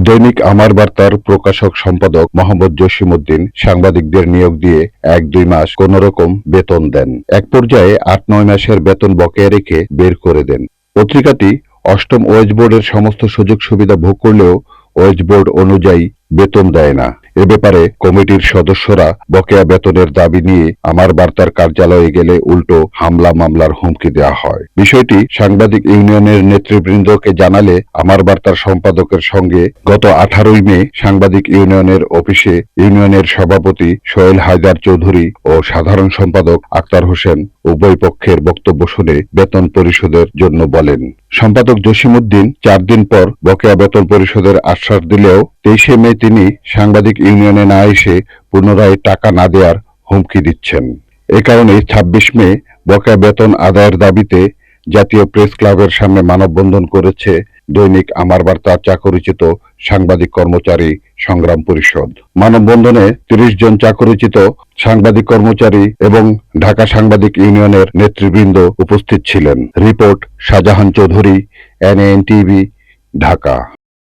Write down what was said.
দৈনিক আমার বার্তার প্রকাশক সম্পাদক মোহাম্মদ জসিমউদ্দিন সাংবাদিকদের নিয়োগ দিয়ে 1-2 মাস কোনরকম বেতন দেন। এক পর্যায়ে 8-9 মাসের বেতন বকেয়া রেখে বের করে দেন। পত্রিকাটি অষ্টম ওয়েজ বোর্ডের সমস্ত সুযোগ সুবিধা ভোগ করলেও ওয়েজ বোর্ড অনুযায়ী বেতন দেয় না। এ ব্যাপারে কমিটির সদস্যরা বকেয়া বেতনের দাবি নিয়ে আমার বার্তার কার্যালয়ে গেলে উল্টো হামলা মামলার হুমকি দেওয়া হয়। বিষয়টি সাংবাদিক ইউনিয়নের নেতৃবৃন্দকে জানালে আমার বার্তার সম্পাদকের সঙ্গে গত 18 মে সাংবাদিক ইউনিয়নের অফিসে ইউনিয়নের সভাপতি সোহেল হায়দার চৌধুরী ও সাধারণ সম্পাদক আক্তার হোসেন উভয় পক্ষের বক্তব্য শুনে বেতন পরিশোধের জন্য বলেন। সম্পাদক জসিমউদ্দিন 4 দিন পর বকেয়া বেতন পরিশোধের আশ্বাস দিলেও 23 মে তিনি সাংবাদিক ইউনিয়নে না এসে পুনরায় টাকা না দেওয়ার হুমকি দিচ্ছেন। এ কারণে 26 মে বকেয়া বেতন আদায়ের দাবিতে জাতীয় প্রেস ক্লাবের সামনে মানববন্ধন করেছে দৈনিক আমার বার্তা চাকরিচ্যুত সাংবাদিক কর্মচারী সংগ্রাম পরিষদ। মানববন্ধনে 30 জন চাকরিচ্যুত সাংবাদিক কর্মচারী এবং ঢাকা সাংবাদিক ইউনিয়নের নেতৃবৃন্দ উপস্থিত ছিলেন। Report Shahjahan Chowdhury, NNTV, Dhaka.